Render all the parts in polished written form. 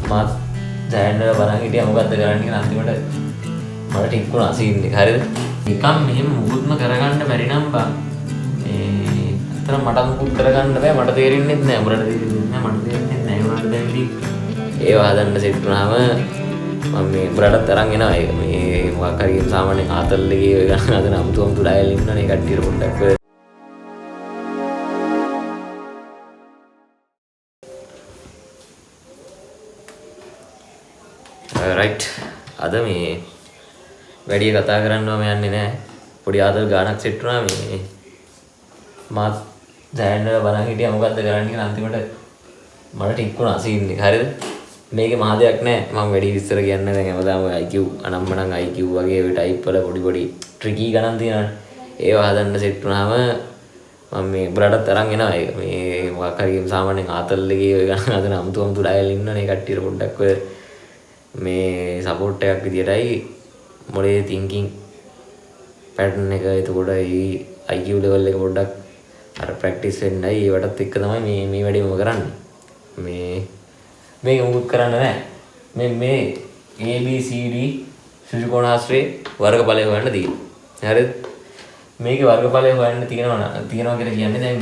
මාත් දැනට බලන් හිටියා මොකද්ද කරන්න කියලා අන්තිමට මට ටික් වුණා සීන් එක. හරිද? නිකන් මෙහෙම මුකුත්ම කරගන්න බැරි නම් බං මේ අතන මට මුකුත් කරගන්න බෑ. මට තේරෙන්නේ නැහැ. උඹට තේරෙන්නේ නැහැ. මට තේරෙන්නේ නැහැ. ඒ වුණාට දැන් ඉතින් ඒව හදන්න සෙට් වුණාම මම මේ උඹලටත් අරන් එනවා. ඒක මේ මොකක් හරි සාමාන්‍ය ආතල් එකේ ඔය ගන්න හදන අමුතුම ඩයල් ඉන්නනේ කට්ටියට පොඩ්ඩක් රයිට්. අද මේ වැඩි කතා කරන්නවම යන්නේ නැහැ. පොඩි ආතල් ගානක් සෙට් වුණා මේ මාත් දැනට බලන් හිටියා මොකද්ද කරන්න කියලා අන්තිමට මට ටික් වුණා සීන් එක. හරිද? මේකේ මහ දෙයක් නැහැ. මම වැඩි විස්තර කියන්නේ දැන් හැමදාම IQ අනම්මනම් IQ වගේ ඔය ටයිප් වල පොඩි ට්‍රිකි ගණන් තියෙනවානේ. ඒව හදන්න සෙට් වුණාම මම මේ උඹලටත් අරන් එනවා. ඒක මේ මොකක් හරි සාමාන්‍ය ආතල් එකේ ඔය ගණන් හදන අමුතුම ඩයල් ඉන්නනේ කට්ටියට පොඩ්ඩක් ඔය මේ සපෝට් එකක් විදියටයි මොලේ තින්කින් පැටර්න් එක. එතකොට ඒ IQ level එක පොඩ්ඩක් අර ප්‍රැක්ටිස් වෙන්නයි ඒවටත් එක්ක තමයි මේ වැඩේම කරන්නේ. මේක මුකුත් කරන්න නැහැ. මේ ABCD ශ්‍රීකෝණාශ්‍රේ වර්ගඵලය හොයන්න තියෙනවා. හරිද? මේකේ වර්ගඵලය හොයන්න තියෙනවා කියලා කියන්නේ දැන්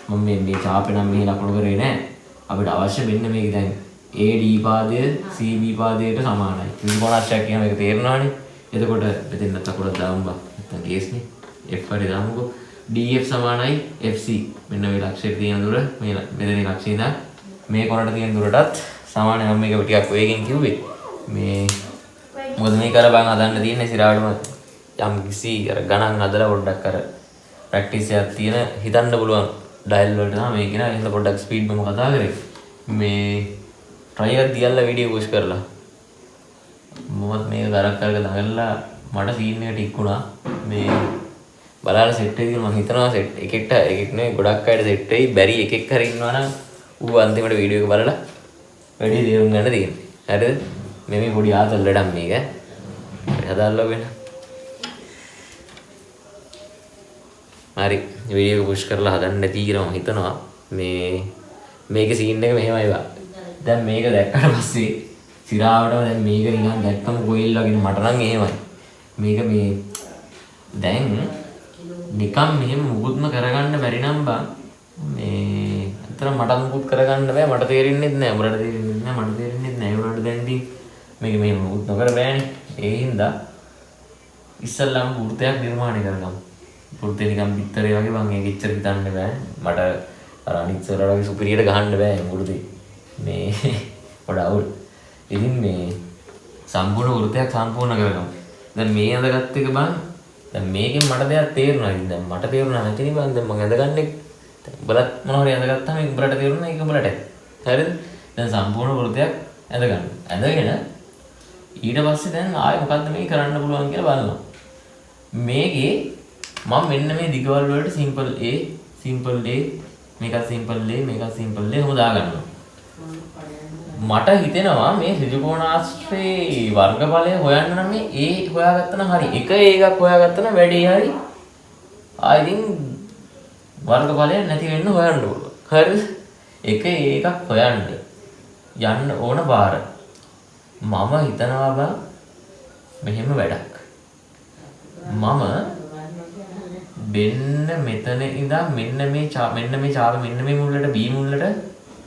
මම මේ චාපේ නම් මෙහි ලකුණු කරේ නැහැ. අපිට අවශ්‍ය මෙන්න මේක දැන් AD පාදය CB පාදයට සමානයි. ශ්‍රීකෝණාශ්‍රයක් කියන එක තේරෙනවනේ. එතකොට මෙතෙන් ලකුණක් දාමු බා. නැත්නම් කේස්නේ. F හරි දාමුකෝ. DF සමානයි FC. මෙන්න මේ ලක්ෂයට තියෙන දුර මෙතන ලක්ෂය ඉඳන් මේ කොනට තියෙන දුරටත් සමානයි. මම මේක ටිකක් වේගෙන් කිව්වේ. මේ මොකද මේක අර බං හදන්න තියෙන්නේ සිරාවටම යම් කිසි අර ගණන් හදලා පොඩ්ඩක් අර ප්‍රැක්ටිස් එකක් තියෙන හිතන්න පුළුවන් ඩයල් වලට තමයි මේක නේ. එහෙනම් පොඩ්ඩක් ස්පීඩ් මම කතා කරේ. මේ try එකක් දියල්ලා වීඩියෝ පෝස්ට් කරලා මමත් මේක ගරක් කරගෙන දඟලලා මට සීන් එක ටික් වුණා. මේ බලලා සෙට් එක කියලා මම හිතනවා සෙට් එකෙක් නෙවෙයි ගොඩක් අයට සෙට් වෙයි. බැරි එකෙක් හරි ඉන්නවා නම් ඌ අන්තිමට වීඩියෝ එක බලලා වැඩි තේරුම් ගන්න තියෙන්නේ. හරිද? මේ පොඩි ආතල් ලඩම් මේක. හදාල්ලා වෙන. හරි වීඩියෝ එක පුෂ් කරලා හදන්න තියෙනවා මම හිතනවා. මේකේ සීන් එක මෙහෙමයි වා. දැන් මේක දැක්කට පස්සේ සිරාවටම දැන් මේක නිකන් දැක්කම කොයිල් වගේ මට නම් එහෙමයි. මේක මේ දැන් නිකන් මෙහෙම මුකුත්ම කරගන්න බැරි නම් බං මේ අතන මට මුකුත් කරගන්න බෑ. මට තේරෙන්නේ නැහැ. උඹට තේරෙන්නේ නැහැ. මට තේරෙන්නේ නැහැ. ඒ වුණාට දැන් ඉතින් මේක මෙහෙම මුකුත් නොකර බෑනේ. ඒ හින්දා ඉස්සල්ලාම වෘතයක් නිර්මාණය කරගමු. වෘතේ නිකන් පිටරේ වගේ බං ඒක ඉච්චර හිතන්න බෑ. මට අර අනිත් සරල වගේ සුපිරියට ගහන්න බෑ වෘතේ. මේ පොඩ අවුල්. ඉතින් මේ සම්පූර්ණ වෘතයක් සම්පූර්ණ කරගමු. දැන් මේ අඳගත් එක බං දැන් මේකෙන් මට දෙයක් තේරුණා. ඉතින් දැන් මට තේරුණා නැති නේ බං. දැන් මම අඳගන්නේ උඹලත් මොනවා හරි අඳගත්තාම ඒක උඹලට තේරුණා. ඒක උඹලට. හරිද? දැන් සම්පූර්ණ වෘතයක් අඳගන්න. අඳගෙන ඊට පස්සේ දැන් ආයෙ මොකද්ද මේ කරන්න පුළුවන් කියලා බලනවා. මේකේ මම මෙන්න මේ දිගවල වලට සිම්පල් A සිම්පල් A මේක සිම්පල් A මේක සිම්පල් A හොම දාගන්නවා. මට හිතෙනවා මේ ත්‍රිකෝණාශ්‍රේ වර්ගඵලය හොයන්න නම් මේ A හොයාගත්තා නම් හරි. එක එකක් හොයාගත්තා නම් වැඩි හරි. ආයින් වර්ගඵලය නැති වෙන්න හොයන්න ඕන. හරිද? එක එකක් හොයන්න යන්න ඕන බාර. මම හිතනවා බං මෙහෙම වැඩක්. මම මෙතන ඉඳන් මෙන්න මේ චාප මෙන්න මේ මුල්ලට B මුල්ලට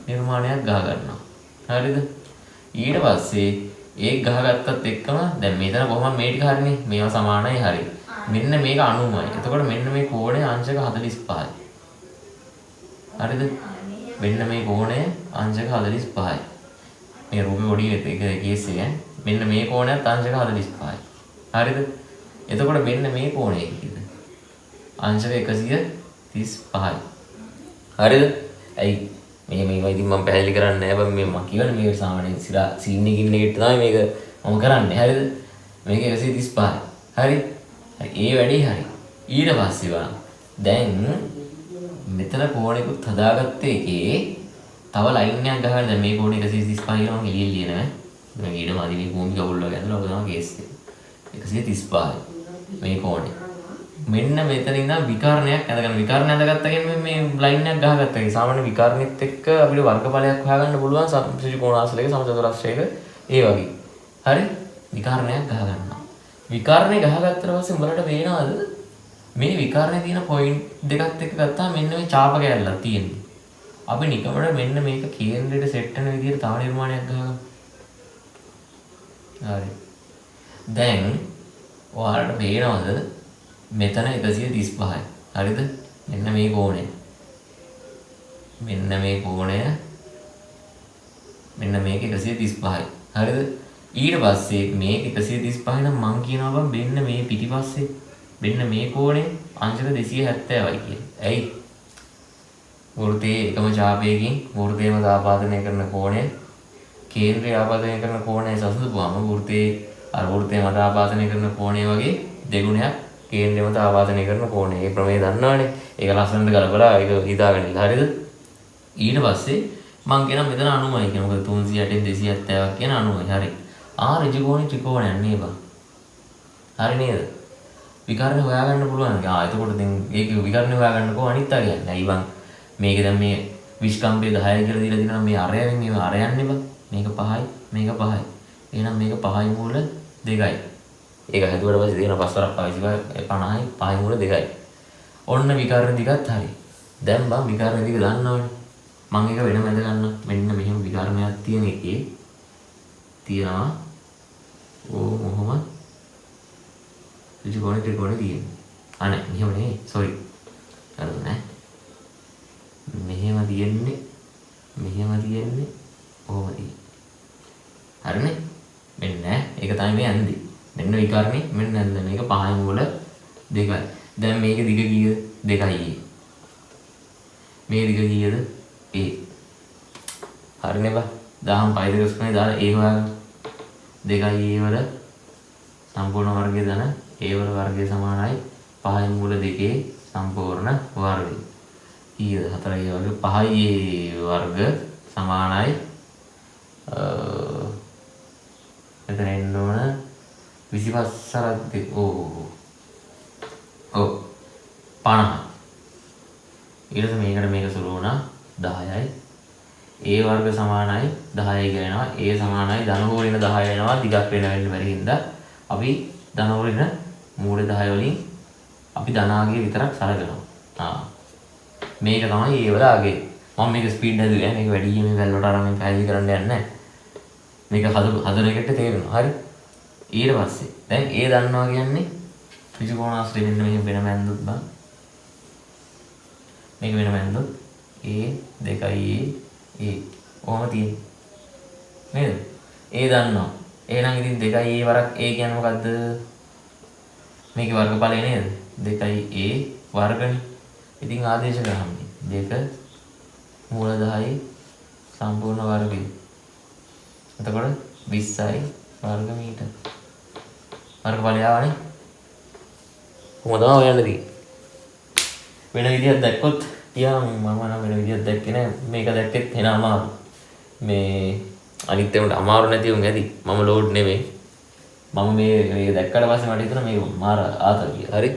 නිර්මාණයක් ගහ ගන්නවා. හරිද? ඊට පස්සේ ඒක ගහගත්තත් එක්කම දැන් මෙතන කොහොමද මේ ටික හරිනේ. මේවා සමානයි හරි. මෙන්න මේක 90යි. එතකොට මෙන්න මේ කෝණය අංශක 45යි. හරිද? මෙන්න මේ කෝණය අංශක 45යි. මේ රූපේ පොඩි එක කේස් එක. මෙන්න මේ කෝණයත් අංශක 45යි. හරිද? එතකොට මෙන්න මේ කෝණය කිව්ද? අංශක 135යි. හරිද? ඇයි මේවා ඉතින් මම පැහැදිලි කරන්නේ නැහැ බං. මේ මම කියන්නේ මේක සාමාන්‍ය සීන් එකකින් එකට තමයි මේක මම කරන්නේ. හරිද? මේක 135යි. හරි? ඒ වැඩේ හරි. ඊට පස්සේ බලන්න. දැන් මෙතන කෝණෙකුත් හදාගත්ත එකේ තව ලයින් එකක් ගහගෙන දැන් මේ කෝණය 135 කියලා මම එළිය ලියනවා. මේ ඊට මාදි මේ භූමි කවුල් වගේ ඇඳලා ඔක තමයි කේස් එක. 135යි මේ කෝණය. මෙන්න මෙතන ඉඳන් විකර්ණයක් ඇඳගෙන විකර්ණ ඇඳගත්තා මේ ලයින් එකක් ගහගත්තා. ඒ සාමාන්‍ය විකර්ණෙත් එක්ක අපිට වර්ගඵලයක් හොයාගන්න පුළුවන් ත්‍රිකෝණාසලයක සමචතුරස්‍රයක ඒ වගේ. හරි? විකර්ණයක් ගහගන්නවා. විකර්ණේ ගහගත්තට පස්සේ උඹලට පේනවද මේ විකර්ණේ තියෙන පොයින්ට් දෙකත් එක්ක ගත්තාම මෙන්න මේ ඡාප කැලලක් තියෙනවා. අපි නිකමට මෙන්න මේක කේන්ද්‍රයට සෙට් වෙන විදිහට තව නිර්මාණයක් ගහගමු. හරි. දැන් ඔයාලට පේනවද මෙතන 135යි. හරිද? මෙන්න මේ කෝණය. මෙන්න මේ කෝණය. මෙන්න මේක 135යි. හරිද? ඊට පස්සේ මේක 135 නම් මං කියනවා බං මෙන්න මේ පිටිපස්සේ මෙන්න මේ කෝණය අංශක 270යි කියලා. ඇයි? වෘත්තයේ එකම ඡාපයකින් වෘත්තයම ආපාදනය කරන කෝණය කේන්ද්‍රය ආපාදනය කරන කෝණය සසඳපුවාම වෘත්තයේ අර වෘත්තය මත ආපාදනය කරන කෝණය වගේ දෙගුණයක් කේන්ද්‍රය මත ආපාදනය කරන කෝණය. ඒ ප්‍රමේය දන්නවනේ. ඒක ලස්සනට ගලපලා ඒක හිතාගෙන ඉන්න. හරිද? ඊට පස්සේ මං කියනවා මෙතන 90යි කියන. මොකද 360න් 270ක් කියන 90යි. හරි. ඍජු කෝණේ ත්‍රිකෝණයක් නේ බං. හරි නේද? විකර්ණ හොයාගන්න පුළුවන්. එතකොට දැන් ඒක විකර්ණ හොයාගන්නකෝ අනිත් අය කියන්නේ. අයි බං මේක දැන් මේ විස්කම්පේ 10 කියලා දීලා දිනවා මේ අරයන් මේ අරයන්නේ බං. මේක 5යි මේක 5යි. එහෙනම් මේක 5යි මූල 2යි. ඒක හැදුවට පස්සේ දෙන 5 50යි 5යි මූල 2යි. ඔන්න විකර්ණ දිගත් හරි. දැන් බං විකර්ණ දිග දන්නවනේ. මම ඒක වෙනම ඇඳ ගන්න. මෙන්න මෙහෙම විකර්ණයක් තියෙන එකේ තියනවා. කොහොම ඍජු කෝණේ ත්‍රිකෝණේ තියෙන්නේ. අනේ මෙහෙම නෙවෙයි. සෝරි. හරිද නෑ. මෙහෙම තියෙන්නේ ඕම තියෙන්නේ. හරිනේ? මෙන්න ඒක තමයි මේ ඇඳේ. මෙන්න විකර්ණේ මෙන්න ඇඳ මේක 5යි මූල 2යි. දැන් මේක දිග කීයද? 2යි. මේ දිග කීයද? a. හරිනේ බා. 1000 පයි දෙක ස්කෝනේ දාලා a හොයාගන්න. 2යි a වල සම්පූර්ණ වර්ගය දන a වල වර්ගය සමානයි 5යි මූල 2 සම්පූර්ණ වර්ගය. ඊය 4යි වර්ග 5යි වර්ග සමානයි මෙතන එන්න ඕන 25 සරත් ඔව් 50. ඊට පස්සේ මේකට මේක සුළු වුණා 10යි. a වර්ග සමානයි 10යි කියලා එනවා. a සමානයි ධනකෝණින 10 වෙනවා. දිගක් වෙන්න බැරි හින්දා අපි ධනකෝණින මූල 10 වලින් අපි ධනාගය විතරක් සලකනවා. මේක තමයි ඒ වල ආගේ. මම මේක ස්පීඩ් හැදුවේ මේක වැඩි මේ වැල් වලට අරන් මම පැහැදිලි කරන්න යන්නේ නැහැ. මේක හදන එකට තේරෙනවා. හරි. ඊට පස්සේ දැන් ඒ දන්නවා කියන්නේ ත්‍රිකෝණාශ්‍රය මෙන්න මෙහෙම වෙනම ඇඳුත් බං. මේක වෙනම ඇඳුත් a 2යි a ඔහොම තියෙන්නේ. නේද? a දන්නවා. එහෙනම් ඉතින් 2යි a වරක් a කියන්නේ මොකද්ද? මේකේ වර්ගඵලය නේද? 2යි a වර්ගනේ. ඉතින් ආදේශ ගහන්නේ 2 මූල 10යි සම්පූර්ණ වර්ගය. එතකොට 20යි වර්ග මීටර. වර්ගඵලය ආවනේ. කොහොමද හොයන්න තියෙන්නේ? වෙන විදියක් දැක්කොත් තියා මම නම් වෙන විදියක් දැක්කේ නෑ. මේක දැක්කෙත් එන අමාරු. මේ අනිත් ඒවාට අමාරු නැති උන් ඇති. මම ලෝඩ් නෙමෙයි. මම මේක දැක්කට පස්සේ මට හිතුණා මේක මාර ආතල් කියලා. හරි.